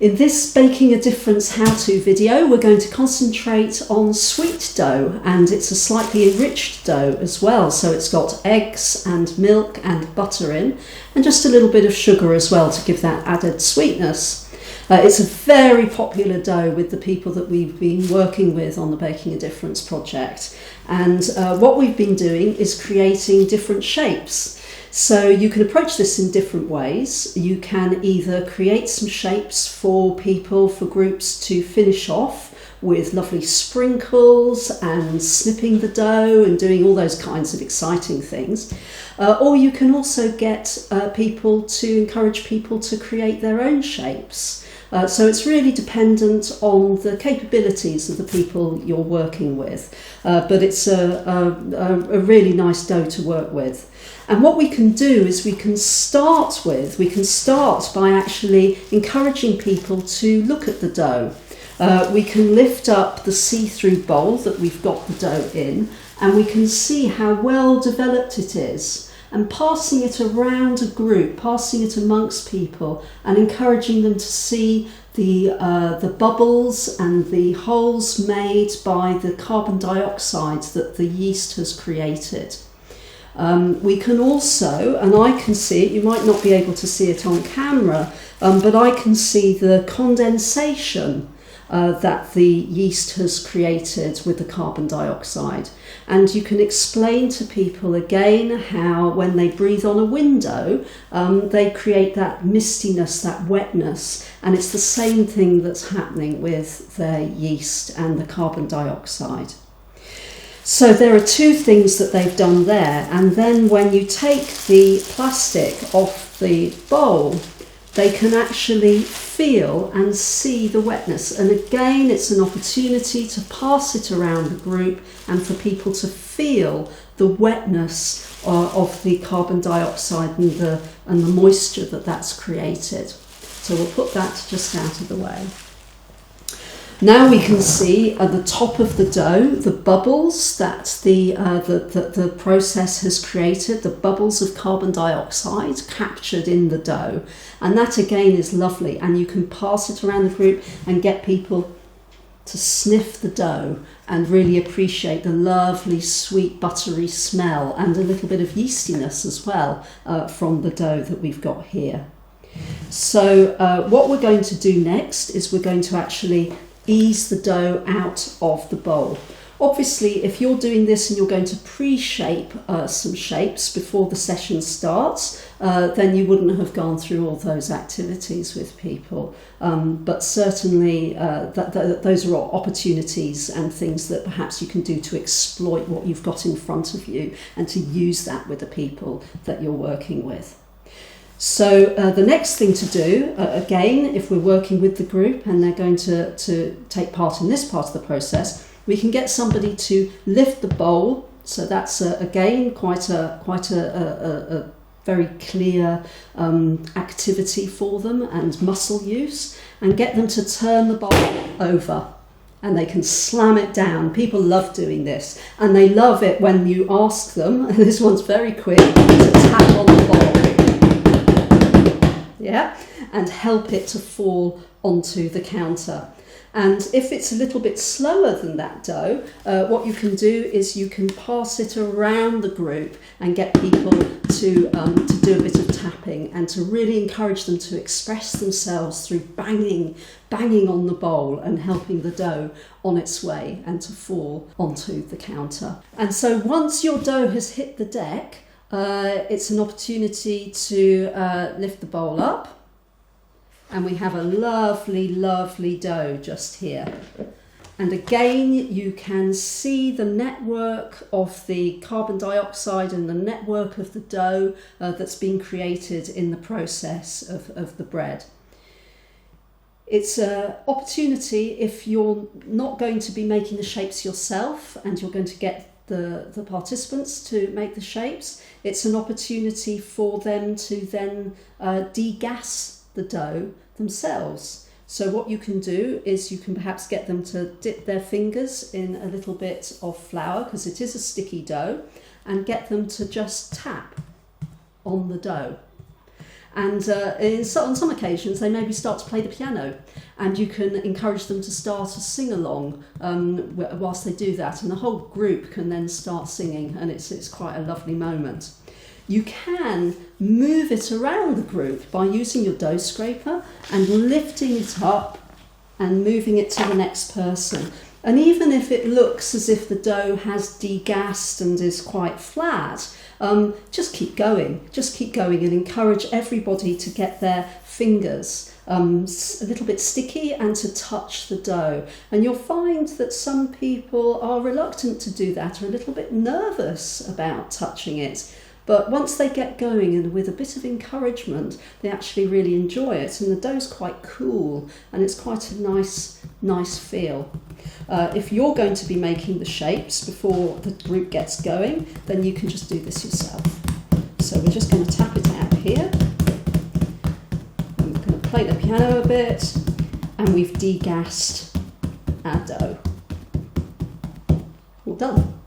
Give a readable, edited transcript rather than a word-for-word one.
In this Baking a Difference how-to video, we're going to concentrate on sweet dough, and it's a slightly enriched dough as well. So it's got eggs and milk and butter in, and just a little bit of sugar as well to give that added sweetness. It's a very popular dough with the people that we've been working with on the Baking a Difference project. And what we've been doing is creating different shapes. So you can approach this in different ways. You can either create some shapes for people, for groups to finish off with lovely sprinkles and snipping the dough and doing all those kinds of exciting things. Or you can also get encourage people to create their own shapes. So it's really dependent on the capabilities of the people you're working with. But it's a really nice dough to work with. And what we can do is we can start by actually encouraging people to look at the dough. We can lift up the see-through bowl that we've got the dough in, and we can see how well developed it is, and passing it around a group, passing it amongst people, and encouraging them to see the bubbles and the holes made by the carbon dioxide that the yeast has created. We can also, and I can see it, you might not be able to see it on camera, but I can see the condensation that the yeast has created with the carbon dioxide. And you can explain to people again how when they breathe on a window, they create that mistiness, that wetness, and it's the same thing that's happening with their yeast and the carbon dioxide. So there are two things that they've done there, and then when you take the plastic off the bowl, they can actually feel and see the wetness. And again, it's an opportunity to pass it around the group and for people to feel the wetness of the carbon dioxide and the moisture that's created. So we'll put that just out of the way. Now we can see at the top of the dough the bubbles that the process has created, the bubbles of carbon dioxide captured in the dough. And that again is lovely, and you can pass it around the group and get people to sniff the dough and really appreciate the lovely sweet buttery smell and a little bit of yeastiness as well from the dough that we've got here. So what we're going to do next is we're going to actually ease the dough out of the bowl. Obviously, if you're doing this and you're going to pre-shape some shapes before the session starts, then you wouldn't have gone through all those activities with people. But certainly those are opportunities and things that perhaps you can do to exploit what you've got in front of you and to use that with the people that you're working with. So the next thing to do, again, if we're working with the group and they're going to take part in this part of the process, we can get somebody to lift the bowl. So that's again quite a very clear activity for them and muscle use, and get them to turn the bowl over. And they can slam it down. People love doing this, and they love it when you ask them, and this one's very quick, to tap on the bowl. Yeah, and help it to fall onto the counter. And if it's a little bit slower than that dough, what you can do is you can pass it around the group and get people to do a bit of tapping and to really encourage them to express themselves through banging on the bowl and helping the dough on its way and to fall onto the counter. And so once your dough has hit the deck, it's an opportunity to lift the bowl up, and we have a lovely, lovely dough just here. And again, you can see the network of the carbon dioxide and the network of the dough that's been created in the process of the bread. It's an opportunity, if you're not going to be making the shapes yourself and you're going to get the participants to make the shapes, it's an opportunity for them to then degas the dough themselves. So what you can do is you can perhaps get them to dip their fingers in a little bit of flour, because it is a sticky dough, and get them to just tap on the dough. And on some occasions, they maybe start to play the piano, and you can encourage them to start a sing-along whilst they do that, and the whole group can then start singing, and it's quite a lovely moment. You can move it around the group by using your dough scraper and lifting it up and moving it to the next person. And even if it looks as if the dough has degassed and is quite flat, just keep going and encourage everybody to get their fingers a little bit sticky and to touch the dough. And you'll find that some people are reluctant to do that, or a little bit nervous about touching it. But once they get going and with a bit of encouragement, they actually really enjoy it. And the dough's quite cool and it's quite a nice feel. If you're going to be making the shapes before the group gets going, then you can just do this yourself. So we're just going to tap it out here. I'm going to play the piano a bit, and we've degassed our dough. All done.